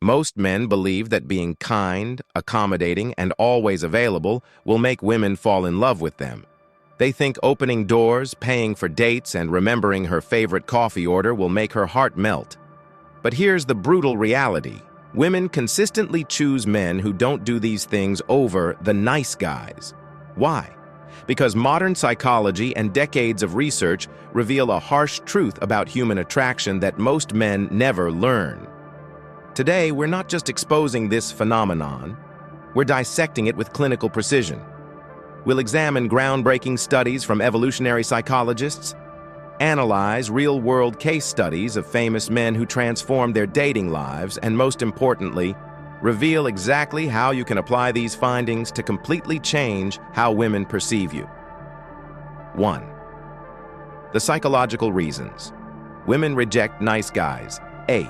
Most men believe that being kind, accommodating, and always available will make women fall in love with them. They think opening doors, paying for dates, and remembering her favorite coffee order will make her heart melt. But here's the brutal reality. Women consistently choose men who don't do these things over the nice guys. Why? Because modern psychology and decades of research reveal a harsh truth about human attraction that most men never learn. Today, we're not just exposing this phenomenon, we're dissecting it with clinical precision. We'll examine groundbreaking studies from evolutionary psychologists, analyze real-world case studies of famous men who transformed their dating lives, and most importantly, reveal exactly how you can apply these findings to completely change how women perceive you. 1. The psychological reasons. Women reject nice guys. A.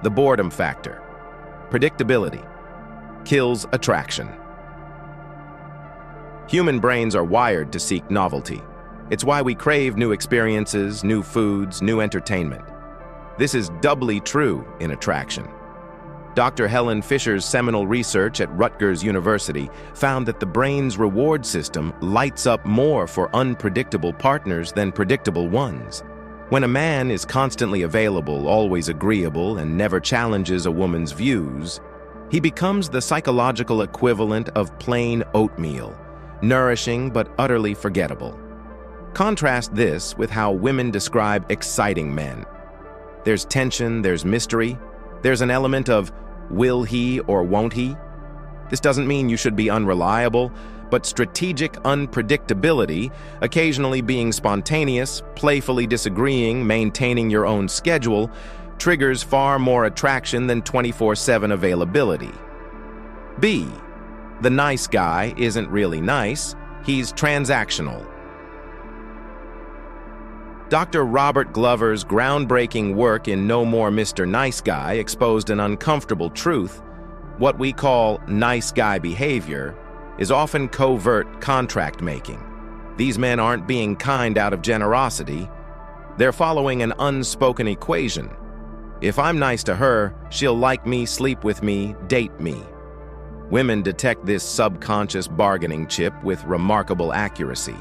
The boredom factor. Predictability kills attraction. Human brains are wired to seek novelty. It's why we crave new experiences, new foods, new entertainment. This is doubly true in attraction. Dr. Helen Fisher's seminal research at Rutgers University found that the brain's reward system lights up more for unpredictable partners than predictable ones. When a man is constantly available, always agreeable, and never challenges a woman's views, he becomes the psychological equivalent of plain oatmeal, nourishing but utterly forgettable. Contrast this with how women describe exciting men. There's tension, there's mystery, there's an element of will he or won't he? This doesn't mean you should be unreliable, but strategic unpredictability, occasionally being spontaneous, playfully disagreeing, maintaining your own schedule, triggers far more attraction than 24/7 availability. B. The nice guy isn't really nice, he's transactional. Dr. Robert Glover's groundbreaking work in No More Mr. Nice Guy exposed an uncomfortable truth. What we call nice guy behavior is often covert contract making. These men aren't being kind out of generosity. They're following an unspoken equation. If I'm nice to her, she'll like me, sleep with me, date me. Women detect this subconscious bargaining chip with remarkable accuracy.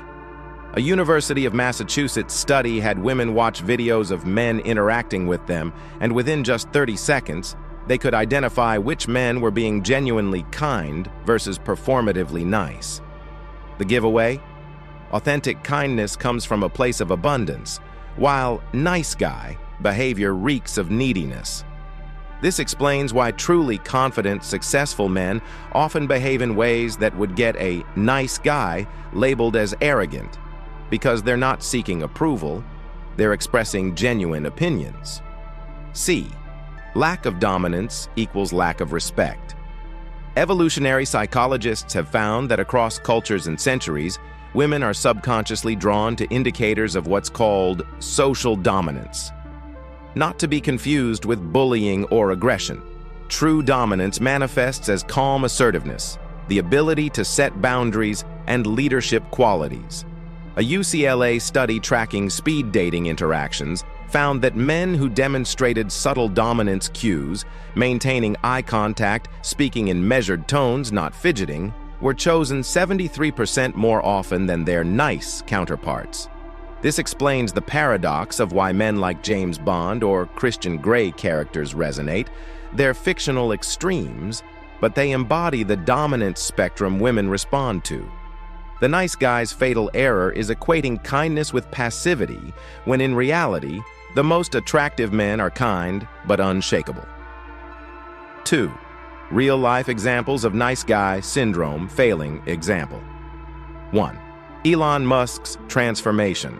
A University of Massachusetts study had women watch videos of men interacting with them, and within just 30 seconds, they could identify which men were being genuinely kind versus performatively nice. The giveaway? Authentic kindness comes from a place of abundance, while nice guy behavior reeks of neediness. This explains why truly confident, successful men often behave in ways that would get a nice guy labeled as arrogant, because they're not seeking approval, they're expressing genuine opinions. C. Lack of dominance equals lack of respect. Evolutionary psychologists have found that across cultures and centuries, women are subconsciously drawn to indicators of what's called social dominance. Not to be confused with bullying or aggression. True dominance manifests as calm assertiveness, the ability to set boundaries, and leadership qualities. A UCLA study tracking speed dating interactions found that men who demonstrated subtle dominance cues, maintaining eye contact, speaking in measured tones, not fidgeting, were chosen 73% more often than their nice counterparts. This explains the paradox of why men like James Bond or Christian Grey characters resonate. They're fictional extremes, but they embody the dominance spectrum women respond to. The nice guy's fatal error is equating kindness with passivity, when in reality, the most attractive men are kind but unshakable. 2. Real-life examples of nice guy syndrome failing example. 1. Elon Musk's transformation.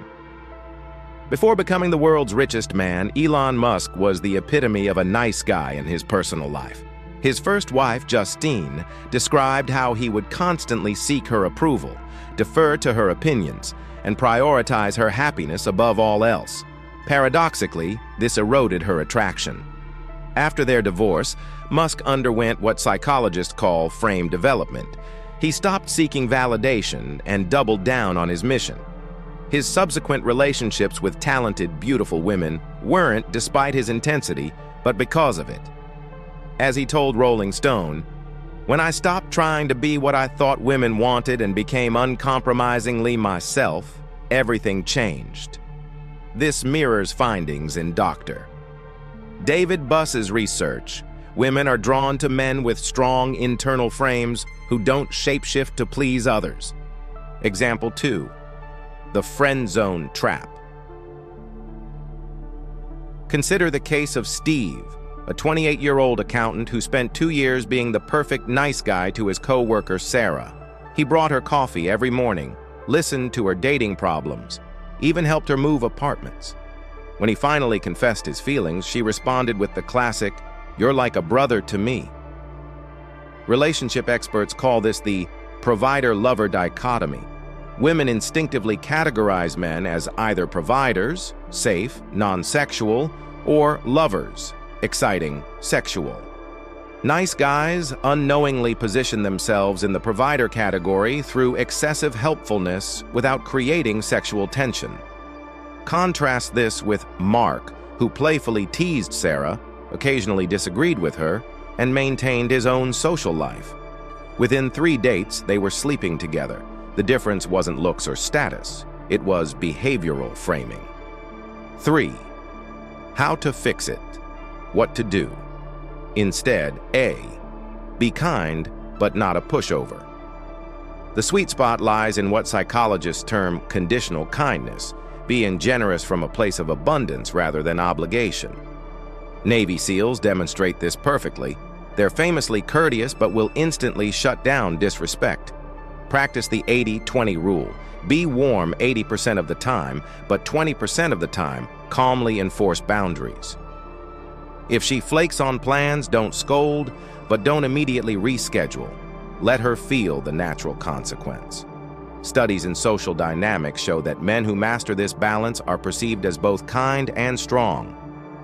Before becoming the world's richest man, Elon Musk was the epitome of a nice guy in his personal life. His first wife, Justine, described how he would constantly seek her approval, defer to her opinions, and prioritize her happiness above all else. Paradoxically, this eroded her attraction. After their divorce, Musk underwent what psychologists call frame development. He stopped seeking validation and doubled down on his mission. His subsequent relationships with talented, beautiful women weren't despite his intensity, but because of it. As he told Rolling Stone, "When I stopped trying to be what I thought women wanted and became uncompromisingly myself, everything changed." This mirrors findings in Dr. David Buss's research. Women are drawn to men with strong internal frames who don't shapeshift to please others. Example 2. The friend zone trap. Consider the case of Steve, a 28-year-old accountant who spent 2 years being the perfect nice guy to his co-worker Sarah. He brought her coffee every morning, listened to her dating problems, even helped her move apartments. When he finally confessed his feelings, she responded with the classic, "You're like a brother to me." Relationship experts call this the provider-lover dichotomy. Women instinctively categorize men as either providers, safe, non-sexual, or lovers, exciting, sexual. Nice guys unknowingly position themselves in the provider category through excessive helpfulness without creating sexual tension. Contrast this with Mark, who playfully teased Sarah, occasionally disagreed with her, and maintained his own social life. Within 3 dates, they were sleeping together. The difference wasn't looks or status, it was behavioral framing. 3. How to fix it. What to do. Instead, A. Be kind, but not a pushover. The sweet spot lies in what psychologists term conditional kindness, being generous from a place of abundance rather than obligation. Navy SEALs demonstrate this perfectly. They're famously courteous but will instantly shut down disrespect. Practice the 80-20 rule. Be warm 80% of the time, but 20% of the time, calmly enforce boundaries. If she flakes on plans, don't scold, but don't immediately reschedule. Let her feel the natural consequence. Studies in social dynamics show that men who master this balance are perceived as both kind and strong,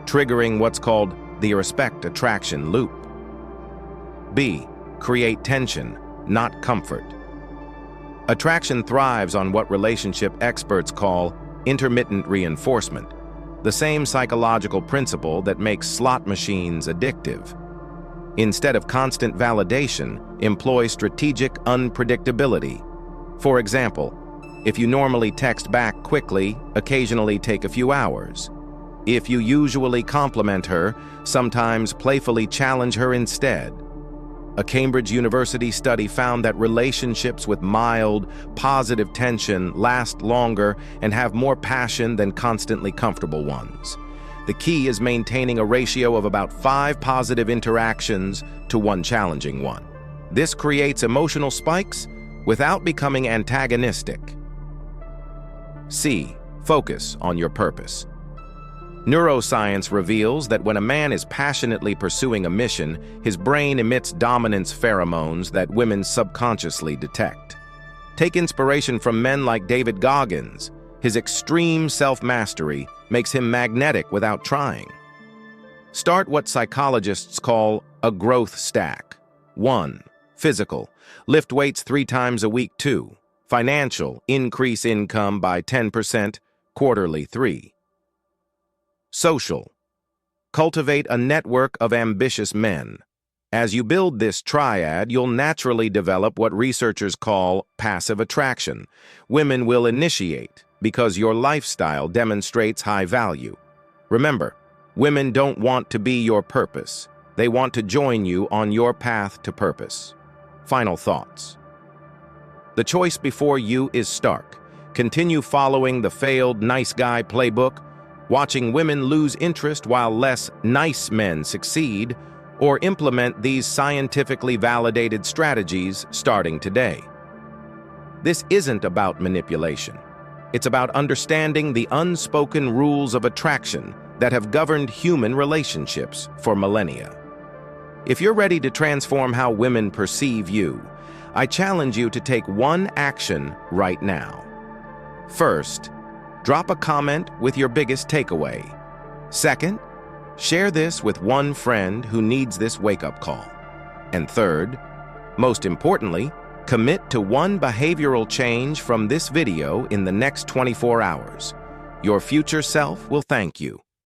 triggering what's called the respect-attraction loop. B. Create tension, not comfort. Attraction thrives on what relationship experts call intermittent reinforcement, the same psychological principle that makes slot machines addictive. Instead of constant validation, employ strategic unpredictability. For example, if you normally text back quickly, occasionally take a few hours. If you usually compliment her, sometimes playfully challenge her instead. A Cambridge University study found that relationships with mild, positive tension last longer and have more passion than constantly comfortable ones. The key is maintaining a ratio of about 5 positive interactions to 1 challenging one. This creates emotional spikes without becoming antagonistic. C. Focus on your purpose. Neuroscience reveals that when a man is passionately pursuing a mission, his brain emits dominance pheromones that women subconsciously detect. Take inspiration from men like David Goggins. His extreme self-mastery makes him magnetic without trying. Start what psychologists call a growth stack. 1. Physical. Lift weights 3 times a week. 2. Financial. Increase income by 10%, quarterly. 3. Social. Cultivate a network of ambitious men. As you build this triad, you'll naturally develop what researchers call passive attraction. Women will initiate because your lifestyle demonstrates high value. Remember, women don't want to be your purpose. They want to join you on your path to purpose. Final thoughts. The choice before you is stark. Continue following the failed nice guy playbook, watching women lose interest while less nice men succeed, or implement these scientifically validated strategies starting today. This isn't about manipulation. It's about understanding the unspoken rules of attraction that have governed human relationships for millennia. If you're ready to transform how women perceive you, I challenge you to take one action right now. First, drop a comment with your biggest takeaway. Second, share this with one friend who needs this wake-up call. And third, most importantly, commit to one behavioral change from this video in the next 24 hours. Your future self will thank you.